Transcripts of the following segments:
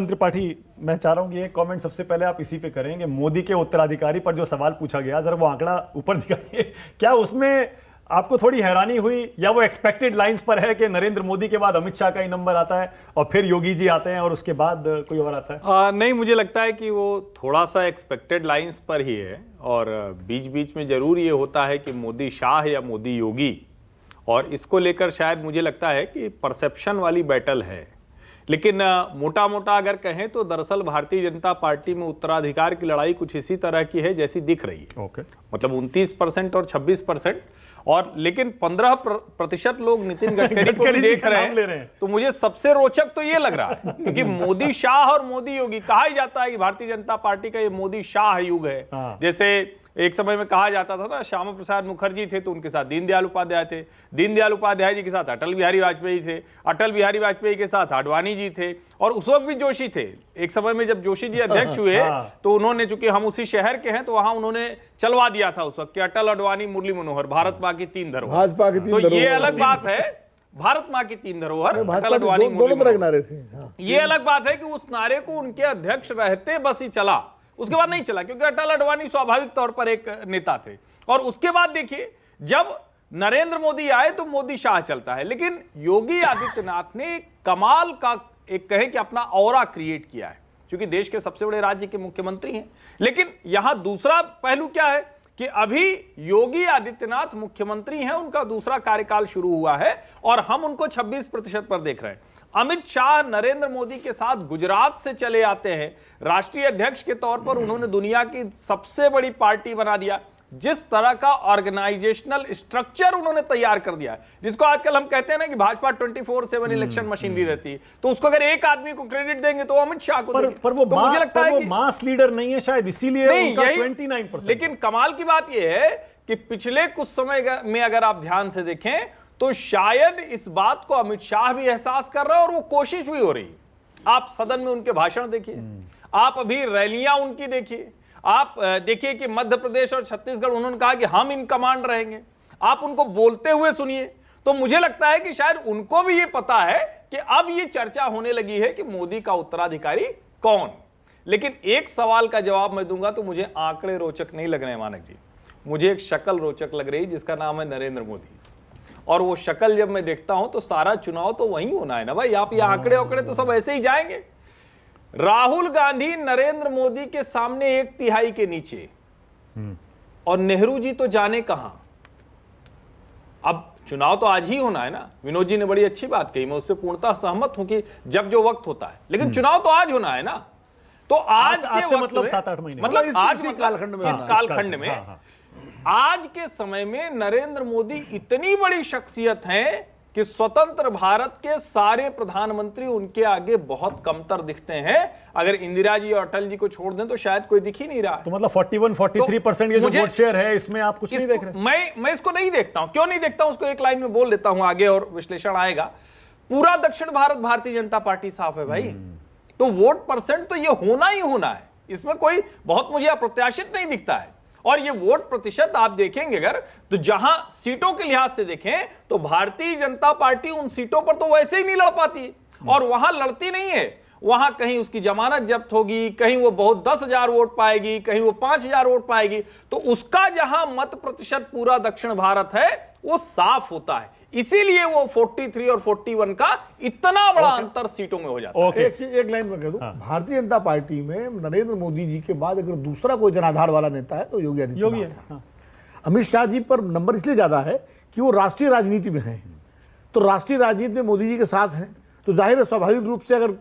सुरेंद्र त्रिपाठी, मैं चाह रहा हूं कि ये कमेंट सबसे पहले आप इसी पे करेंगे। मोदी के उत्तराधिकारी पर जो सवाल पूछा गया, जरा वो आंकड़ा ऊपर दिखाइए। क्या उसमें आपको थोड़ी हैरानी हुई या वो एक्सपेक्टेड लाइंस पर है कि नरेंद्र मोदी के बाद अमित शाह का ही नंबर आता है और फिर योगी जी आते हैं और उसके बाद कोई और आता है? नहीं, मुझे लगता है कि वो थोड़ा सा एक्सपेक्टेड लाइंस पर ही है और बीच बीच में जरूर ये होता है कि मोदी शाह या मोदी योगी, और इसको लेकर शायद मुझे लगता है कि परसेप्शन वाली बैटल है। लेकिन मोटा मोटा अगर कहें तो दरअसल भारतीय जनता पार्टी में उत्तराधिकार की लड़ाई कुछ इसी तरह की है जैसी दिख रही है। ओके। मतलब 29% और 26%, और लेकिन 15% लोग नितिन गडकरी को भी देख रहे हैं। तो मुझे सबसे रोचक तो ये लग रहा है क्योंकि मोदी शाह और मोदी योगी, कहा ही जाता है कि भारतीय जनता पार्टी का ये मोदी शाह युग है। जैसे एक समय में कहा जाता था ना, श्यामा प्रसाद मुखर्जी थे तो उनके साथ दीनदयाल उपाध्याय थे, दीनदयाल उपाध्याय जी के साथ अटल बिहारी वाजपेयी थे, अटल बिहारी वाजपेयी के साथ आडवाणी जी थे, और उस वक्त भी जोशी थे। एक समय में जब जोशी जी अध्यक्ष हुए तो उन्होंने, चूंकि हम उसी शहर के हैं, तो वहां उन्होंने चलवा दिया था उस वक्त कि अटल, आडवाणी, मुरली मनोहर, भारत मां की तीन धरोहर। भाजपा की तीन तो धरोहर, ये अलग बात है, भारत मां की तीन धरोहर, अटल, आडवाणी, दोनों तरह के नारे थे। ये अलग बात है कि उस नारे को उनके अध्यक्ष रहते बस ही चला, उसके बाद नहीं चला, क्योंकि अटल अडवाणी स्वाभाविक तौर पर एक नेता थे। और उसके बाद देखिए, जब नरेंद्र मोदी आए तो मोदी शाह चलता है। लेकिन योगी आदित्यनाथ ने कमाल का एक कहे कि अपना ऑरा क्रिएट किया है, क्योंकि देश के सबसे बड़े राज्य के मुख्यमंत्री हैं। लेकिन यहां दूसरा पहलू क्या है कि अभी योगी आदित्यनाथ मुख्यमंत्री हैं, उनका दूसरा कार्यकाल शुरू हुआ है और हम उनको 26% पर देख रहे हैं। अमित शाह नरेंद्र मोदी के साथ गुजरात से चले आते हैं, राष्ट्रीय अध्यक्ष के तौर पर उन्होंने दुनिया की सबसे बड़ी पार्टी बना दिया। जिस तरह का ऑर्गेनाइजेशनल स्ट्रक्चर उन्होंने तैयार कर दिया है, जिसको आजकल हम कहते हैं ना कि भाजपा 24/7 इलेक्शन मशीनरी रहती है, तो उसको अगर एक आदमी को क्रेडिट देंगे तो अमित शाह को देंगे। पर वो तो मुझे लगता है कि मास लीडर नहीं है शायद, इसीलिए उनका 29%। लेकिन कमाल की बात यह है कि पिछले कुछ समय में अगर आप ध्यान से देखें तो शायद इस बात को अमित शाह भी एहसास कर रहे हैं और वो कोशिश भी हो रही है। आप सदन में उनके भाषण देखिए, आप अभी रैलियां उनकी देखिए, आप देखिए कि मध्य प्रदेश और छत्तीसगढ़ उन्होंने कहा कि हम इन कमांड रहेंगे, आप उनको बोलते हुए सुनिए। तो मुझे लगता है कि शायद उनको भी ये पता है कि अब ये चर्चा होने लगी है कि मोदी का उत्तराधिकारी कौन। लेकिन एक सवाल का जवाब मैं दूंगा तो मुझे आंकड़े रोचक नहीं लग रहे हैं मानक जी, मुझे एक शक्ल रोचक लग रही जिसका नाम है नरेंद्र मोदी। और वो शक्ल जब मैं देखता हूं तो सारा चुनाव तो वही होना है ना भाई, आप ये आंकड़े औकड़े तो सब ऐसे ही जाएंगे। राहुल गांधी नरेंद्र मोदी के सामने 1/3 के नीचे, और नेहरू जी तो जाने कहां। अब चुनाव तो आज ही होना है ना, विनोद जी ने बड़ी अच्छी बात कही, मैं उससे पूर्णतः सहमत हूं कि जब जो वक्त होता है, लेकिन चुनाव तो आज होना है ना। तो आज के वक्त मतलब 7-8 महीने, मतलब आज इस कालखंड में आज के समय में नरेंद्र मोदी इतनी बड़ी शख्सियत हैं कि स्वतंत्र भारत के सारे प्रधानमंत्री उनके आगे बहुत कमतर दिखते हैं। अगर इंदिरा जी और अटल जी को छोड़ दें तो शायद कोई दिख ही नहीं रहा है। तो मतलब 41-43% ये जो वोट शेयर है, इसमें आप कुछ नहीं देख रहे? मैं इसको नहीं देखता हूं। क्यों नहीं देखता हूं उसको एक लाइन में बोल देता हूं, आगे और विश्लेषण आएगा। पूरा दक्षिण भारत भारतीय जनता पार्टी साफ है भाई, तो वोट परसेंट तो ये होना ही होना है, इसमें कोई बहुत मुझे अप्रत्याशित नहीं दिखता है। और ये वोट प्रतिशत आप देखेंगे अगर, तो जहां सीटों के लिहाज से देखें तो भारतीय जनता पार्टी उन सीटों पर तो वैसे ही नहीं लड़ पाती, और वहां लड़ती नहीं है। वहां कहीं उसकी जमानत जब्त होगी, कहीं वो बहुत 10,000 वोट पाएगी, कहीं वो 5,000 वोट पाएगी। तो उसका जहां मत प्रतिशत पूरा दक्षिण भारत है वो साफ होता है, इसीलिए वो 43 और 41 का इतना बड़ा अंतर सीटों में हो जाता है। एक लाइन में कह दूं, भारतीय जनता पार्टी में नरेंद्र मोदी जी के बाद अगर दूसरा कोई जनाधार वाला नेता है तो योगी आदित्यनाथ है। अमित शाह जी पर नंबर इसलिए ज्यादा है कि वो राष्ट्रीय राजनीति में हैं, तो राष्ट्रीय राजनीति में मोदी जी के साथ हैं, तो जाहिर है स्वाभाविक रूप से अगर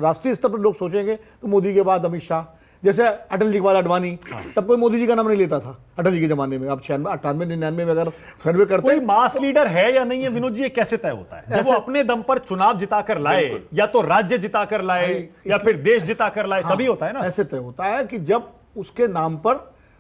राष्ट्रीय स्तर पर लोग सोचेंगे तो मोदी के बाद अमित शाह, जैसे अटल जी के बाद आडवाणी, तब कोई मोदी जी का नाम नहीं लेता था अटल जी के जमाने में। अब 98-99 में अगर सर्वे करते कोई मास लीडर है या नहीं है विनोद जी, ये कैसे तय होता है? जब वो अपने दम पर चुनाव जिताकर लाए, या तो राज्य जिताकर लाए या फिर देश जिताकर लाए, तभी होता है ना। ऐसे तय होता है कि जब उसके नाम पर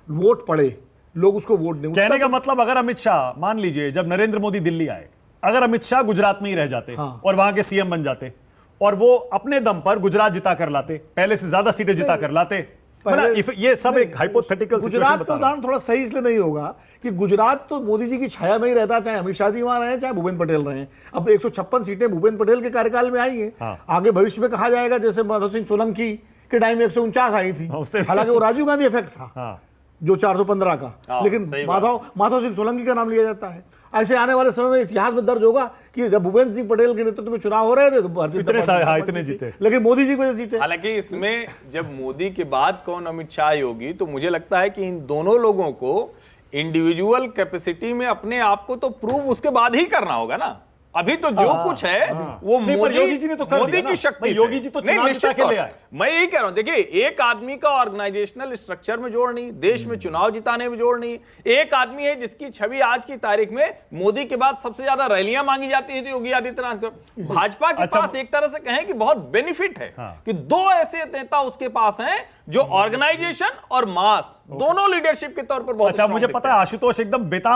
वोट पड़े, लोग उसको वोट दें। कहने का मतलब, अगर अमित शाह, मान लीजिए जब नरेंद्र मोदी दिल्ली आए, अगर अमित शाह गुजरात में ही रह जाते और वहां के सीएम बन जाते और वो अपने दम पर गुजरात जिता कर लाते, पहले से ज्यादा सीटें जिता कर लाते, ये सब एक हाइपोथेटिकल गुजरात का उदाहरण थोड़ा सही इसलिए नहीं होगा कि गुजरात तो मोदी जी की छाया में ही रहता, चाहे अमित शाह जी वहां रहे चाहे भूपेंद्र पटेल रहे। अब 156 सीटें भूपेंद्र पटेल के कार्यकाल में आई हैं। हाँ। आगे भविष्य में कहा जाएगा जैसे माधव सिंह सोलंकी के टाइम में 149 आई थी, हालांकि वो राजीव गांधी इफेक्ट था जो 415 का, लेकिन माधव सिंह सोलंकी का नाम लिया जाता है। ऐसे आने वाले समय में इतिहास में दर्ज होगा कि जब भूपेंद्र सिंह पटेल के नेतृत्व में चुनाव हो रहे थे तो भारतीय इतने जीते, लेकिन मोदी जी को जीते। हालांकि इसमें जब मोदी के बाद कौन अमित शाह होगी, तो मुझे लगता है कि इन दोनों लोगों को इंडिविजुअल कैपेसिटी में अपने आप को तो प्रूव उसके बाद ही करना होगा ना। अभी तो जो कुछ है वो योगी जी ने तो कर मोदी दिया ना। की शक्ति योगी जी तो चुनाव जिता के ले आए। मैं यही कह रहा हूं, देखिए एक आदमी का ऑर्गेनाइजेशनल स्ट्रक्चर में जोड़ नहीं, देश में चुनाव जिताने में जोड़ नहीं। एक आदमी है जिसकी छवि आज की तारीख में मोदी के बाद सबसे ज्यादा रैलियां मांगी जाती है, तो योगी आदित्यनाथ। भाजपा के पास एक तरह से कहें कि बहुत बेनिफिट है कि दो ऐसे नेता उसके पास हैं जो ऑर्गेनाइजेशन और मास दोनों लीडरशिप के तौर पर बहुत। अच्छा, मुझे पता है आशुतोष एकदम बेताब